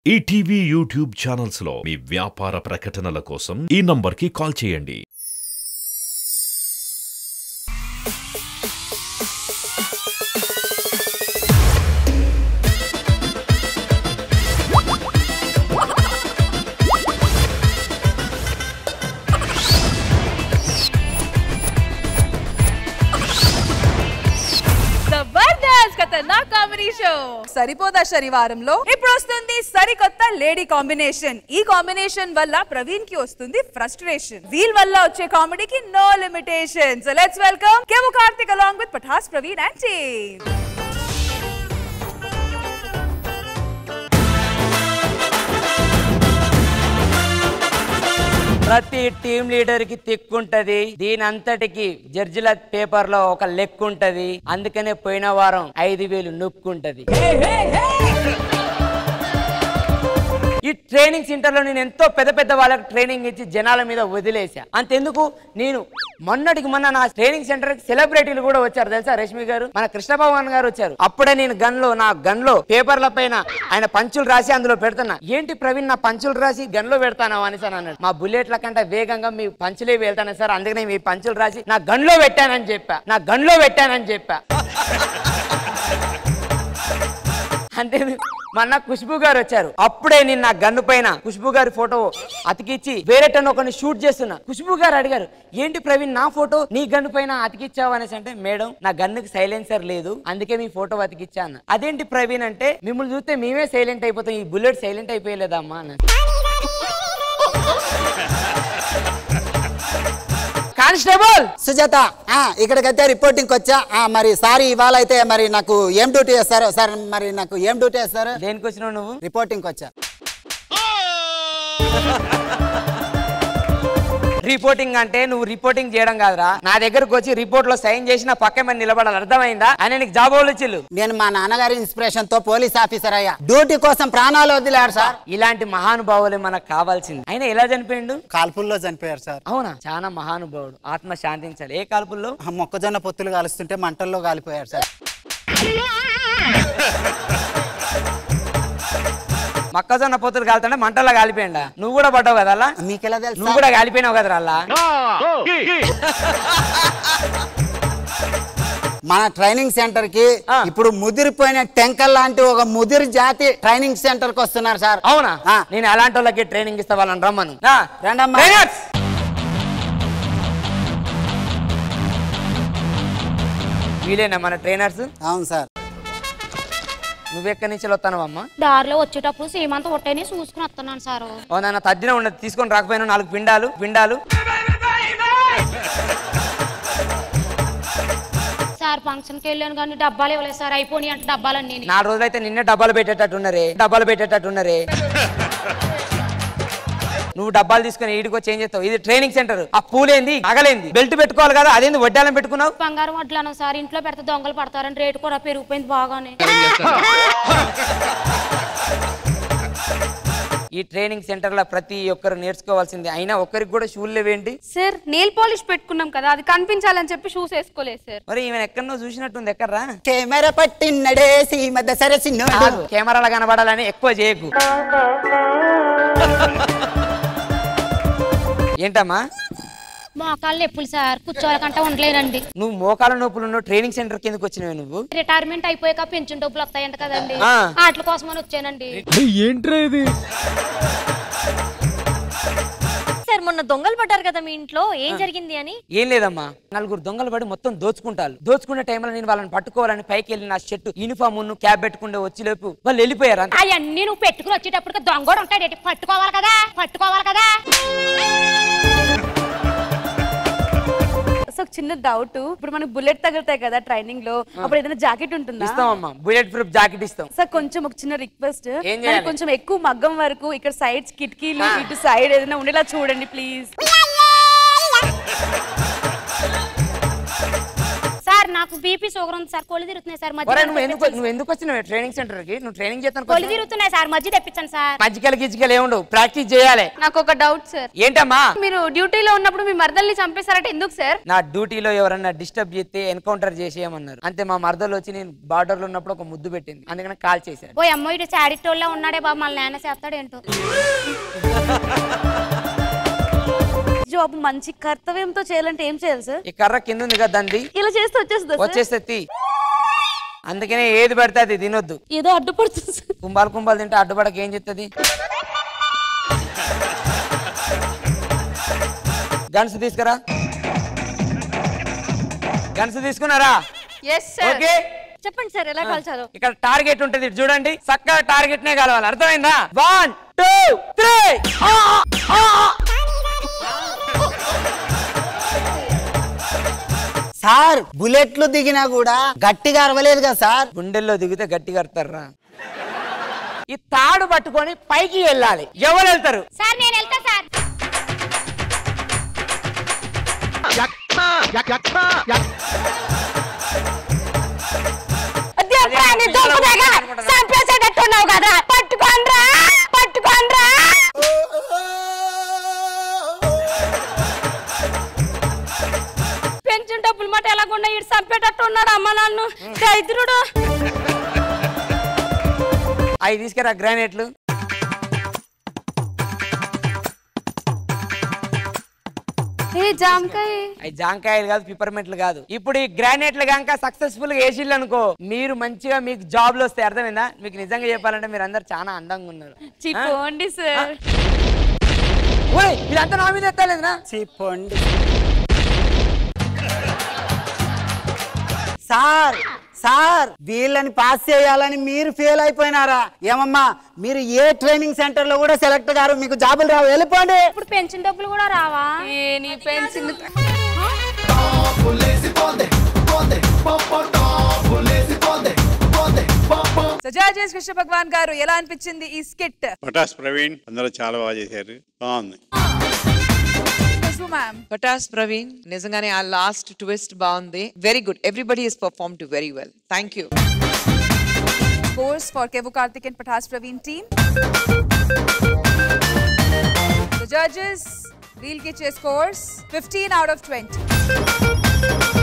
ETV YouTube channels లో మీ వ్యాపార ప్రకటనల కోసం ఈ నంబర్కి కాల్ చేయండి. సరిపోదా శనివారంలో ఇప్పుడు వస్తుంది సరికొత్త లేడీ కాంబినేషన్. ఈ కాంబినేషన్ వల్ల ప్రవీణ్ కి వస్తుంది ఫ్రస్ట్రేషన్. వీల్ వల్ల వచ్చే కామెడీకి no limitation. So let's welcome కేవు Karthik along with Pataas Praveen and team. ప్రతి టీం లీడర్ కి తిక్కుంటది. దీని అంతటికి జడ్జిల పేపర్ లో ఒక లెక్క ఉంటది. అందుకనే పోయిన వారం 5,000 నొక్కుంటది. ఈ ట్రైనింగ్ సెంటర్ లో నేను ఎంతో పెద్ద పెద్ద వాళ్ళకి ట్రైనింగ్ ఇచ్చి జనాల మీద వదిలేసా. అంతెందుకు నేను మొన్నటికి మొన్న నా ట్రైనింగ్ సెంటర్ కి సెలబ్రిటీలు కూడా వచ్చారు తెలుసా. రష్మి గారు, మన కృష్ణ భగవాన్ గారు వచ్చారు. అప్పుడే నేను నా గన్ లో పేపర్ల పైన ఆయన పంచులు రాసి అందులో పెడుతున్నా. ఏంటి ప్రవీణ్ నా పంచులు రాసి గన్ లో పెడతానా అని సార్ అన్నాడు. మా బుల్లెట్ల కంటే వేగంగా మీ పంచులే వెళ్తాను సార్, అందుకనే మీ పంచులు రాసి నా గన్ లో పెట్టానని చెప్పా. అంటే మొన్న ఖుష్బు గారు వచ్చారు. అప్పుడే నేను నా గన్ను పైన ఖుష్బు గారి ఫోటో అతికిచ్చి వేరే టన్ ఒకరిని షూట్ చేస్తున్నా. ఖుష్బు గారు అడిగారు, ఏంటి ప్రవీణ్ నా ఫోటో నీ గన్ను పైన అతికిచ్చావు అనేసి. అంటే మేడం నా గన్నుకి సైలెన్సర్ లేదు, అందుకే మీ ఫోటో అతికిచ్చా అన్న. అదేంటి ప్రవీణ్ అంటే మిమ్మల్ని చూస్తే మేమే సైలెంట్ అయిపోతాం, ఈ బుల్లెట్ సైలెంట్ అయిపోయలేదమ్మా అన్న. కానిస్టేబుల్ సుజాత, ఇక్కడికైతే రిపోర్టింగ్ వచ్చా. మరి సారీ ఇవాళ అయితే మరి నాకు ఏం డ్యూటీ చేస్తారు సార్? మరి నాకు ఏం డ్యూటీ చేస్తారు? దేనికి వచ్చినావు నువ్వు? రిపోర్టింగ్ వచ్చా. రిపోర్టింగ్ అంటే నువ్వు రిపోర్టింగ్ చేయడం కాదురా, నా దగ్గరకు వచ్చి రిపోర్ట్ లో సైన్ చేసి నా పక్క మీద నిలబడాలి, అర్థమైందా? ఆయన నీకు జాబ్ ఇచ్చిల్లు. నేను మా నాన్నగారి ఇన్స్పిరేషన్ తో పోలీస్ ఆఫీసర్ అయ్యా. డ్యూటీ కోసం ప్రాణాలు వదిలేరు సార్. ఇలాంటి మహానుభావులే మనకు కావాల్సింది. ఆయన ఎలా చనిపోయిండు? కాల్పుల్లో చనిపోయారు సార్. అవునా? చాలా మహానుభావుడు, ఆత్మ శాంతించాలి. ఏ కాల్పుల్లో? మొక్కజొన్న పొత్తులు కాలుస్తుంటే మంటల్లో కాలిపోయారు సార్. మొక్కజొన్న పొత్తులు కాలుతుంటే మంటల్లో కాలిపోయిండా? నువ్వు కూడా పడ్డావు కదా అలా? మీకెలా తెలుసు? నువ్వు కూడా కాలిపోయినావు కదా అలా. మన ట్రైనింగ్ సెంటర్ కి ఇప్పుడు ముదిరిపోయిన టెంకల్ లాంటి ఒక ముదిరి జాతి ట్రైనింగ్ సెంటర్ కి వస్తున్నారు సార్. అవునా? నేను అలాంటి వాళ్ళకి ట్రైనింగ్ ఇస్తా, వాళ్ళని రమ్మను. రండమ్మా. వీలేనా మన ట్రైనర్స్? అవును సార్. నువ్వెక్కడి నుంచి వస్తానవమ్మా? దారిలో వచ్చేటప్పుడు సీమంత ఒట్టేని చూసుకుని వస్తున్నాను సార్. అవునా? తద్దిన ఉండదు, తీసుకొని రాకపోయినా 4 పిండాలు సార్ ఫంక్షన్కి వెళ్ళాను కానీ డబ్బాలు ఇవ్వలేదు సార్, అయిపోయి అంటే డబ్బాలన్నీ. 4 రోజులైతే నిన్నే డబ్బాలు పెట్టేటట్టున్నారే. నువ్వు డబ్బాలు తీసుకుని ఈడికి వచ్చి ఏం చేస్తావు? ఇది ట్రైనింగ్ సెంటర్. ఆ పూలేంది, అగలేంది, బెల్ట్ పెట్టుకోవాలి కదా, అదేంది వడ్డాలం పెట్టుకున్నావు? బంగారం వడ్లాను సార్, ఇంట్లో పెడితే దొంగలు పడతారని రేటు కూడా పెరిగిపోయింది బాగానే. ఈ ట్రైనింగ్ సెంటర్ లో ప్రతి ఒక్కరు నేర్చుకోవాల్సింది. అయినా ఒక్కరికి కూడా షూలు లేవేంటి సార్? నెయిల్ పాలిష్ పెట్టుకున్నాం కదా, అది కనిపించాలని చెప్పి షూస్ వేసుకోలేదు సార్. మరి ఈమె ఎక్కడో చూసినట్టుంది. ఎక్కడ్రా? కెమెరా పట్టినడే సీమద సరసినోడు. కెమెరాలో కనబడాలని ఎక్కువ చేయకు. ఏంటమ్మా? మోకాళ్ళు నొప్పులు సార్, కూర్చోవాలకంటే ఉండలేనండి. నువ్వు మోకాళ్ళ నొప్పులు ఉన్న ట్రైనింగ్ సెంటర్ కిందకి వచ్చినవి. నువ్వు రిటైర్మెంట్ అయిపోయాక పెన్షన్ డబ్బులు వస్తాయంట కదండి, వాటి కోసమని వచ్చానండి. ఏంట్రా ఇది? సార్ మొన్న దొంగలు పడ్డారు కదా మీ ఇంట్లో, ఏం జరిగింది అని? ఏం లేదమ్మా, 4 దొంగలు పడి మొత్తం దోచుకునే టైంలో నేను వాళ్ళని పట్టుకోవాలని పైకి వెళ్ళి నా షర్టు యూనిఫామ్ క్యాబ్ పెట్టుకుంటే వచ్చి లేపు వాళ్ళు వెళ్ళిపోయారు. అవన్నీ నువ్వు పెట్టుకుని వచ్చేటప్పుడు దొంగడు ఉంటాడు, పట్టుకోవాలి కదా. చిన్న డౌట్, ఇప్పుడు మనకు బుల్లెట్ తగులుతాయి కదా ట్రైనింగ్ లో, అప్పుడు ఏదైనా జాకెట్ ఉంటుందా? ఇస్తామమ్మా, బుల్లెట్ ప్రూఫ్ జాకెట్ ఇస్తాం. సార్ కొంచెం ఒక చిన్న రిక్వెస్ట్, కొంచెం ఎక్కువ మగ్గం వరకు ఇక్కడ సైడ్స్ కిటికీలు ఇటు సైడ్ ఏదైనా ఉండేలా చూడండి ప్లీజ్. సార్ నాకు బీపీ షుగర్ ఉంది సార్, కొళ్ళు తిరుగుతున్నాయి సార్. నువ్వు ఎందుకు వచ్చినావు ట్రైనింగ్ సెంటర్ కి? నువ్వు ట్రైనింగ్ చేస్తాను. కొళ్ళు తిరుగుతున్నాయి సార్, మధ్య తెప్పించండి సార్. మజ్జిగలు గిజ్జికలు ఏముండవు, ప్రాక్టీస్ చేయాలి. నాకు ఒక డౌట్ సార్. ఏంటమ్మా? మీరు డ్యూటీలో ఉన్నప్పుడు మీ మర్దల్ని చంపేశారంటే ఎందుకు సార్? నా డ్యూటీలో ఎవరన్నా డిస్టర్బ్ చేస్తే ఎన్కౌంటర్ చేసేయమన్నారు. అంతే మా మర్దలు వచ్చి నేను బార్డర్ లో ఉన్నప్పుడు ఒక ముద్దు పెట్టింది, అందుకని కాల్ చేశాను. ఓ అమ్మో ఇటు చాడిటోళ్ళ ఉన్నాడే బాబు, మళ్ళీ నాన్న చేస్తాడు ఏంటో. జాబ్ మంచి కర్తవ్యంతో చేయాలంటే ఏం చేయాలి సార్? ఈ కర్ర కింద ఉంది కదా దండి, ఇలా చేస్తే వచ్చేస్తే అందుకనే ఏది పెడితే అది తినొద్దు. ఏదో అడ్డుపడుతుంది. కుంభాలు తింటే అడ్డుపడక ఏం చెప్తుంది? గన్స్ తీసుకురా. గన్స్ తీసుకున్నారా? ఓకే చెప్పండి సార్ ఎలా కాల్చాలో. ఇక్కడ టార్గెట్ ఉంటుంది చూడండి, చక్కగా టార్గెట్ నే కలవాలి. అర్థమైందా? 1 2 3. సార్ బుల్లెట్లు దిగినా కూడా గట్టిగా అరవలేదు కదా సార్. గుండెల్లో దిగితే గట్టిగా అరుతారా? ఈ తాడు పట్టుకొని పైకి వెళ్ళాలి. ఎవరు వెళ్తారు? సార్ నేను వెళ్తా సార్. చంపేసేటట్టున్నావు కదా, పట్టుకోండ్రా పట్టుకోండ్రా. పెన్షన్ డబ్బులు మాట ఎలాగున్నా ఇటు చంపేటట్టు ఉన్నాడు అమ్మ నన్ను దైద్రుడు. అవి తీసుకురా గ్రానైట్లు. అవి జాంకాయలు కాదు, పిపర్మెంట్లు కాదు. ఇప్పుడు ఈ గ్రానైట్లు కనుక సక్సెస్ఫుల్ గా వేసిళ్ళు అనుకో, మీరు మంచిగా మీకు జాబ్లు వస్తాయి. అర్థమైందా? మీకు నిజంగా చెప్పాలంటే మీరు అందరు చాలా అందంగా ఉన్నారు. చిపోండి సార్. ఇదంతా నా మీద ఎత్తలేదునా? చెప్పండి సార్. సార్ వీళ్ళని పాస్ చేయాలని మీరు ఫెయిల్ అయిపోయినారా? ఏమమ్మా మీరు ఏ ట్రైనింగ్ సెంటర్ లో కూడా సెలెక్ట్ గారు, మీకు జాబులు రావు, వెళ్ళిపోండి. ఇప్పుడు పెన్షన్ డబ్బులు కూడా రావా? నీ పెన్షన్ జడ్జెస్ కృష్ణ భగవాన్ గారు ఎలా అనిపించింది ఈ స్కిట్? పటాస్ ప్రవీణ్ అందరూ చాలా బాగా చేశారు, బాగుంది. పటాస్ ప్రవీణ్ నిజంగానే ఆ లాస్ట్ ట్విస్ట్ బాగుంది. Very good, everybody has performed very well. Thank you. Scores for Kevu Karthik and Patas Praveen team. The judges will get your scores 15 out of 20.